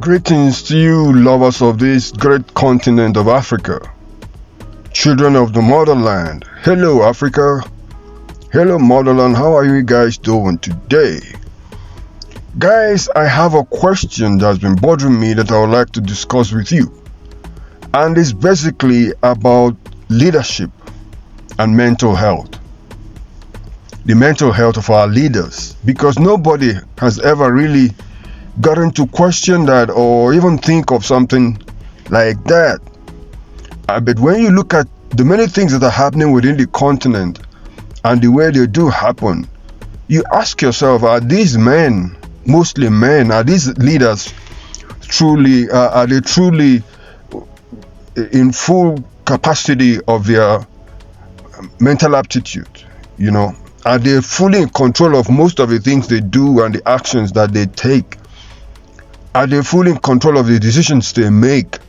Greetings to you, lovers of this great continent of Africa, children of the motherland. Hello, Africa. Hello, motherland. How are you guys doing today? Guys, I have a question that's been bothering me that I would like to discuss with you. And it's basically about leadership and mental health. The mental health of our leaders. Because nobody has ever really gotten to question that or even think of something like that. But when you look at the many things that are happening within the continent and the way they do happen, you ask yourself, are these men, mostly men, are these leaders are they truly in full capacity of their mental aptitude? Are they fully in control of most of the things they do and the actions that they take? Are they fully in control of the decisions they make?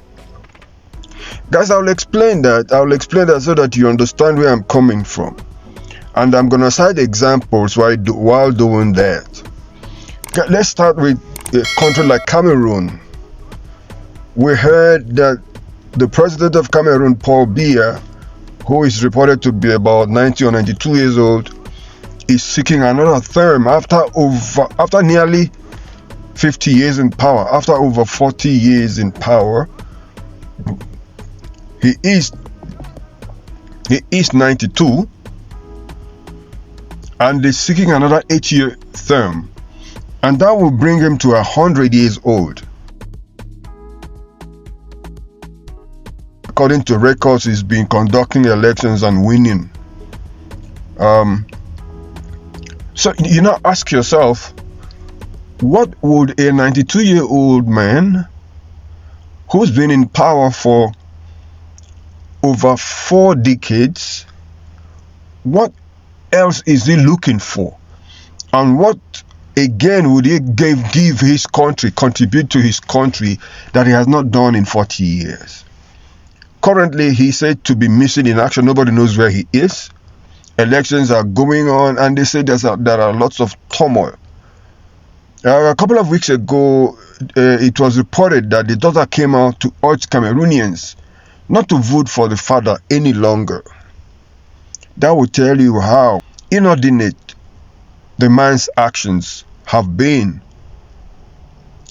Guys, I'll explain that so that you understand where I'm coming from. And I'm going to cite examples while doing that. Let's start with a country like Cameroon. We heard that the president of Cameroon, Paul Biya, who is reported to be about 90 or 92 years old, is seeking another term after nearly 50 years in power, after over 40 years in power. He is 92 and is seeking another 8-year term, and that will bring him to 100 years old. According to records, he's been conducting elections and winning. So you now ask yourself, what would a 92-year-old man who's been in power for over 4 decades, what else is he looking for? And what again would he give his country, contribute to his country that he has not done in 40 years? Currently, he's said to be missing in action. Nobody knows where he is. Elections are going on, and they say there are lots of turmoil. A couple of weeks ago, it was reported that the daughter came out to urge Cameroonians not to vote for the father any longer. That will tell you how inordinate the man's actions have been,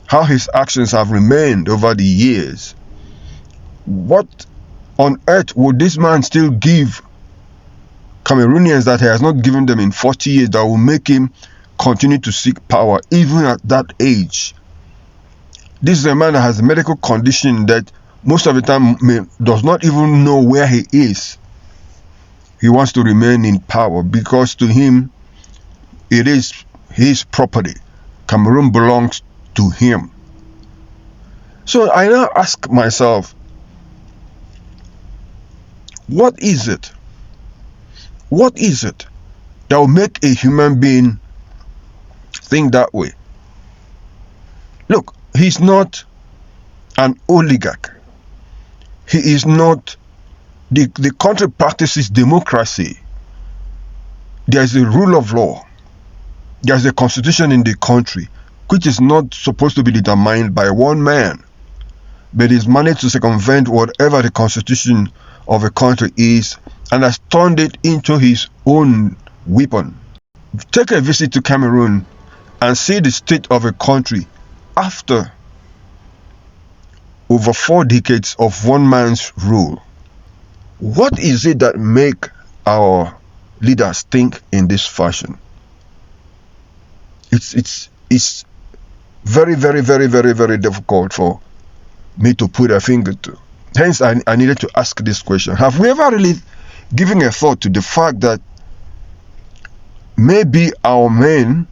how his actions have remained over the years. What on earth would this man still give Cameroonians that he has not given them in 40 years that will make him continue to seek power even at that age? This is a man that has a medical condition that most of the time does not even know where he is. He wants to remain in power because to him it is his property. Cameroon belongs to him. So I now ask myself, what is it that will make a human being think that way? Look, he's not an oligarch. He is not. The country practices democracy. There's a rule of law. There's a constitution in the country which is not supposed to be determined by one man, but is managed to circumvent whatever the constitution of a country is and has turned it into his own weapon. Take a visit to Cameroon and see the state of a country after over 4 decades of one man's rule. What is it that make our leaders think in this fashion? It's very, very, very, very, very difficult for me to put a finger to. Hence, I needed to ask this question. Have we ever really given a thought to the fact that maybe our men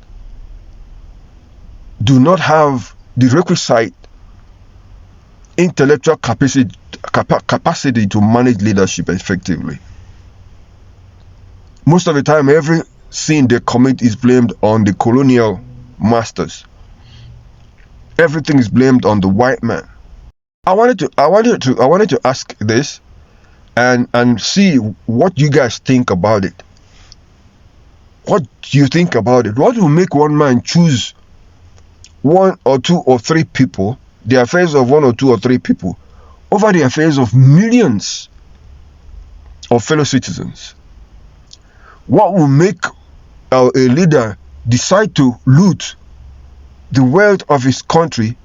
do not have the requisite intellectual capacity to manage leadership effectively? Most of the time, every sin they commit is blamed on the colonial masters. Everything is blamed on the white man. I wanted to ask this and see what you guys think about it. What do you think about it? What will make one man choose 1 or 2 or 3 people the affairs of one or two or three people over the affairs of millions of fellow citizens? What will make a leader decide to loot the wealth of his country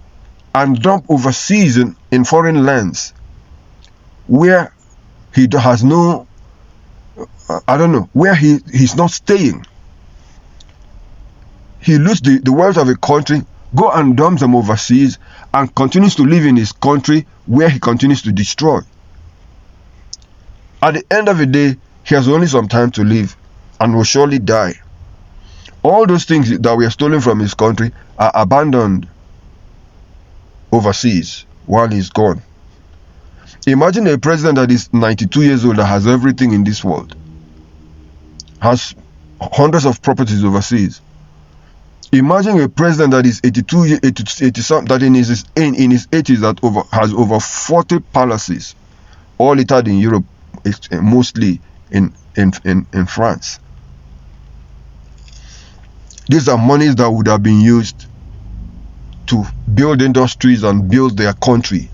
and dump overseas in foreign lands where he has no, I don't know, where he's not staying? He loots the wealth of a country, go and dump them overseas, and continues to live in his country where he continues to destroy. At the end of the day, he has only some time to live and will surely die. All those things that were stolen from his country are abandoned overseas while he's gone. Imagine a president that is 92 years old, that has everything in this world, has hundreds of properties overseas. Imagine a president that is 82, 80 something, that in his 80s, that has over 40 palaces, all littered in Europe, mostly in France. These are monies that would have been used to build industries and build their country,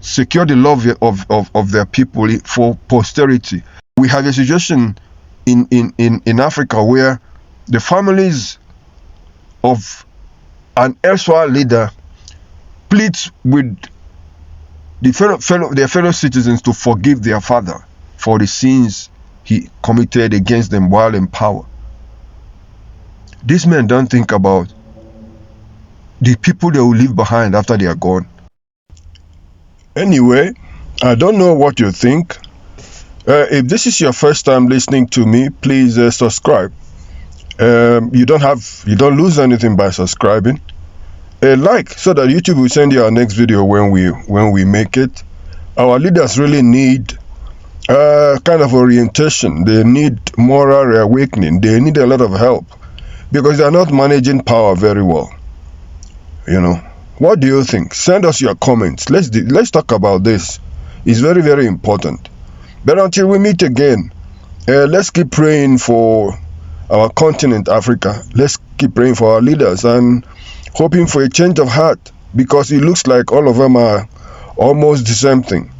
secure the love of their people for posterity. We have a situation in Africa where the families of an erstwhile leader pleads with their fellow citizens to forgive their father for the sins he committed against them while in power. These men don't think about the people they will leave behind after they are gone. Anyway, I don't know what you think. If this is your first time listening to me, please subscribe. You don't lose anything by subscribing. Like, so that YouTube will send you our next video when we make it. Our leaders really need kind of orientation. They need moral awakening. They need a lot of help because they are not managing power very well. What do you think? Send us your comments. Let's talk about this. It's very, very important. But until we meet again, let's keep praying for our continent, Africa. Let's keep praying for our leaders and hoping for a change of heart, because it looks like all of them are almost the same thing.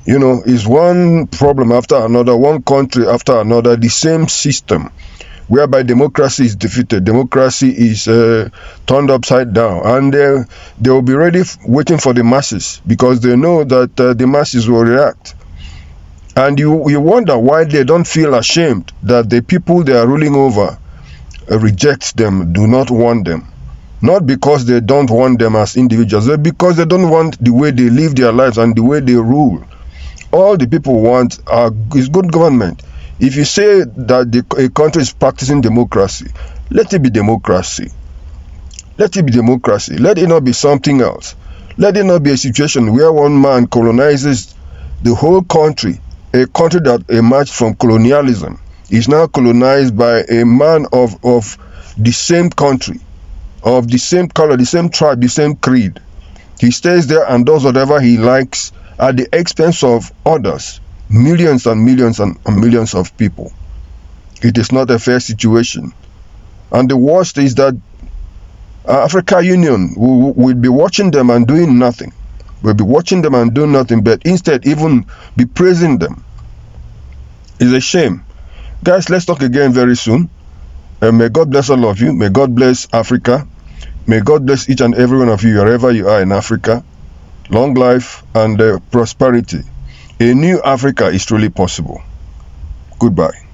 It's one problem after another, one country after another, the same system whereby democracy is defeated, democracy is turned upside down, and they will be ready waiting for the masses, because they know that the masses will react. And you wonder why they don't feel ashamed that the people they are ruling over reject them, do not want them. Not because they don't want them as individuals, but because they don't want the way they live their lives and the way they rule. All the people want is good government. If you say that a country is practicing democracy, let it be democracy. Let it be democracy. Let it not be something else. Let it not be a situation where one man colonizes the whole country. A country that emerged from colonialism is now colonized by a man of the same country, of the same color, the same tribe, the same creed. He stays there and does whatever he likes at the expense of others, millions and millions and millions of people. It is not a fair situation. And the worst is that Africa Union will be watching them and doing nothing. We'll be watching them and doing nothing, but instead even be praising them. It's a shame. Guys, let's talk again very soon. May God bless all of you. May God bless Africa. May God bless each and every one of you wherever you are in Africa. Long life and prosperity. A new Africa is truly possible. Goodbye.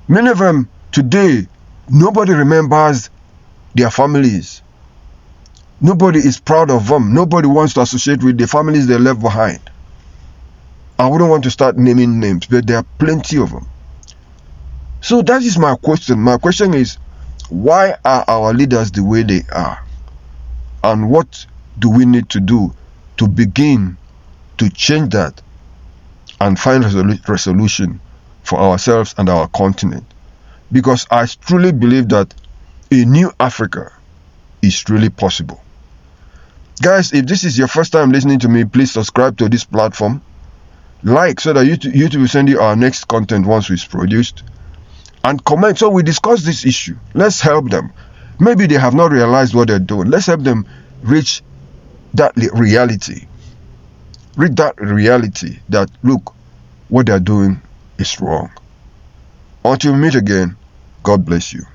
Many of them today, nobody remembers their families. Nobody is proud of them. Nobody wants to associate with the families they left behind. I wouldn't want to start naming names, but there are plenty of them. So that is my question. My question is, why are our leaders the way they are? And what do we need to do to begin to change that and find resolution for ourselves and our continent? Because I truly believe that a new Africa is really possible. Guys, if this is your first time listening to me, please subscribe to this platform. Like so that YouTube will send you our next content once it's produced. And comment so we discuss this issue. Let's help them. Maybe they have not realized what they're doing. Let's help them reach that reality. Reach that reality that, look, what they're doing is wrong. Until we meet again, God bless you.